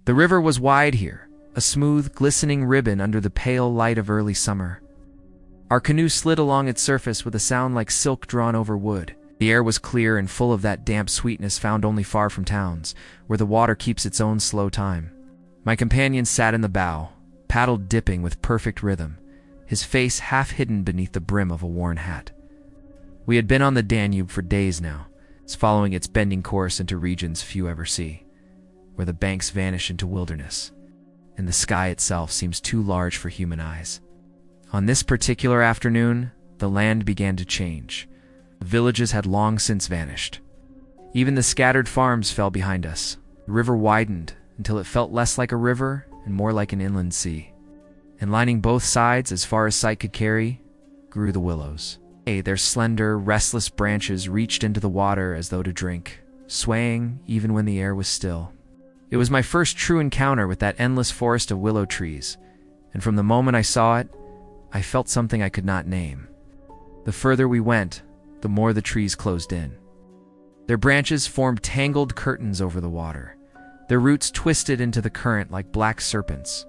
The river was wide here, a smooth, glistening ribbon under the pale light of early summer. Our canoe slid along its surface with a sound like silk drawn over wood. The air was clear and full of that damp sweetness found only far from towns, where the water keeps its own slow time. My companion sat in the bow, paddle dipping with perfect rhythm, his face half hidden beneath the brim of a worn hat. We had been on the Danube for days now, following its bending course into regions few ever see, where the banks vanish into wilderness, and the sky itself seems too large for human eyes. On this particular afternoon, the land began to change. The villages had long since vanished. Even the scattered farms fell behind us. The river widened until it felt less like a river and more like an inland sea. And lining both sides, as far as sight could carry, grew the willows. Their slender, restless branches reached into the water as though to drink, swaying even when the air was still. It was my first true encounter with that endless forest of willow trees, and from the moment I saw it, I felt something I could not name. The further we went, the more the trees closed in. Their branches formed tangled curtains over the water. Their roots twisted into the current like black serpents.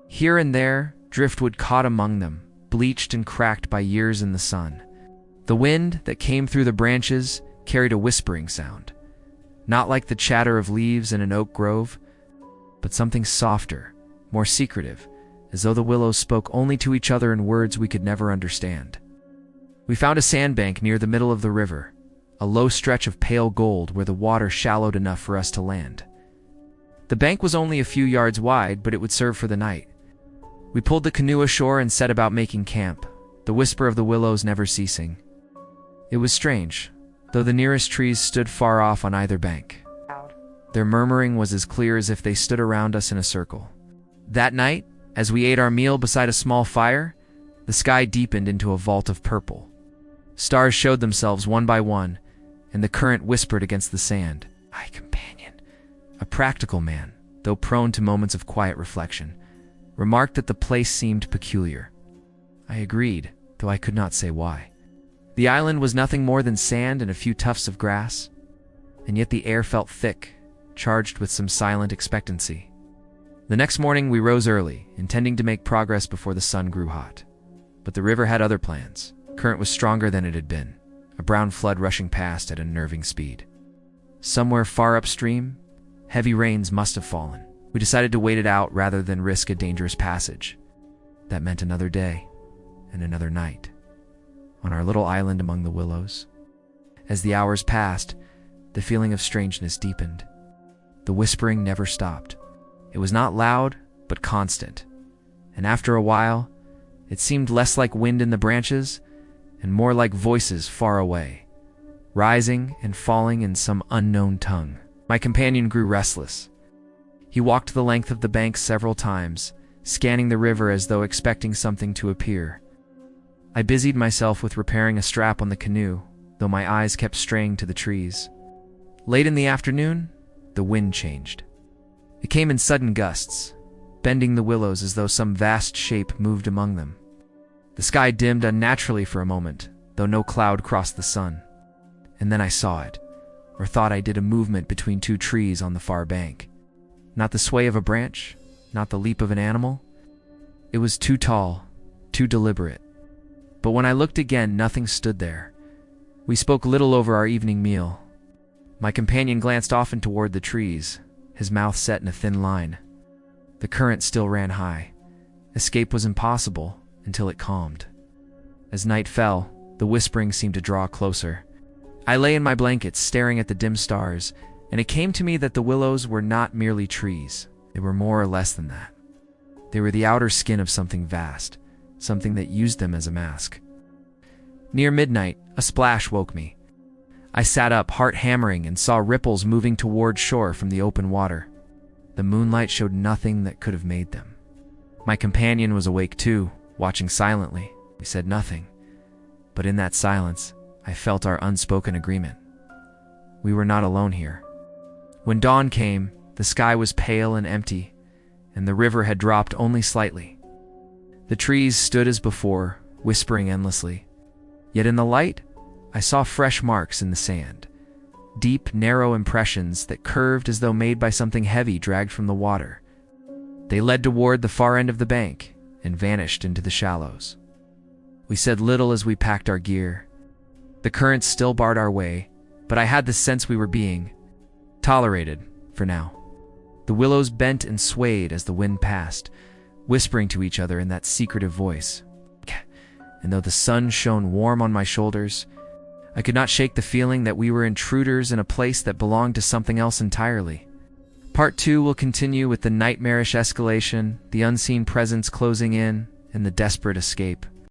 Here and there, driftwood caught among them, bleached and cracked by years in the sun. The wind that came through the branches carried a whispering sound, not like the chatter of leaves in an oak grove, but something softer, more secretive, as though the willows spoke only to each other in words we could never understand. We found a sandbank near the middle of the river, a low stretch of pale gold where the water shallowed enough for us to land. The bank was only a few yards wide, but it would serve for the night. We pulled the canoe ashore and set about making camp, the whisper of the willows never ceasing. It was strange, though the nearest trees stood far off on either bank. Their murmuring was as clear as if they stood around us in a circle. That night, as we ate our meal beside a small fire, the sky deepened into a vault of purple. Stars showed themselves one by one, and the current whispered against the sand. My companion, a practical man, though prone to moments of quiet reflection, remarked that the place seemed peculiar. I agreed, though I could not say why. The island was nothing more than sand and a few tufts of grass, and yet the air felt thick, charged with some silent expectancy. The next morning we rose early, intending to make progress before the sun grew hot. But the river had other plans. Current was stronger than it had been, a brown flood rushing past at unnerving speed. Somewhere far upstream, heavy rains must have fallen. We decided to wait it out rather than risk a dangerous passage. That meant another day and another night on our little island among the willows. As the hours passed, the feeling of strangeness deepened. The whispering never stopped. It was not loud, but constant. And after a while, it seemed less like wind in the branches and more like voices far away, rising and falling in some unknown tongue. My companion grew restless. He walked the length of the bank several times, scanning the river as though expecting something to appear. I busied myself with repairing a strap on the canoe, though my eyes kept straying to the trees. Late in the afternoon, the wind changed. It came in sudden gusts, bending the willows as though some vast shape moved among them. The sky dimmed unnaturally for a moment, though no cloud crossed the sun. And then I saw it, or thought I did, a movement between two trees on the far bank. Not the sway of a branch, not the leap of an animal. It was too tall, too deliberate. But when I looked again, nothing stood there. We spoke little over our evening meal. My companion glanced often toward the trees, his mouth set in a thin line. The current still ran high. Escape was impossible until it calmed. As night fell, the whispering seemed to draw closer. I lay in my blankets, staring at the dim stars, and it came to me that the willows were not merely trees. They were more or less than that. They were the outer skin of something vast, something that used them as a mask. Near midnight, a splash woke me. I sat up, heart hammering, and saw ripples moving toward shore from the open water. The moonlight showed nothing that could have made them. My companion was awake too, watching silently. We said nothing, but in that silence, I felt our unspoken agreement. We were not alone here. When dawn came, the sky was pale and empty, and the river had dropped only slightly. The trees stood as before, whispering endlessly. Yet in the light, I saw fresh marks in the sand, deep, narrow impressions that curved as though made by something heavy dragged from the water. They led toward the far end of the bank and vanished into the shallows. We said little as we packed our gear. The currents still barred our way, but I had the sense we were being tolerated for now. The willows bent and swayed as the wind passed, whispering to each other in that secretive voice. And though the sun shone warm on my shoulders, I could not shake the feeling that we were intruders in a place that belonged to something else entirely. Part 2 will continue with the nightmarish escalation, the unseen presence closing in, and the desperate escape.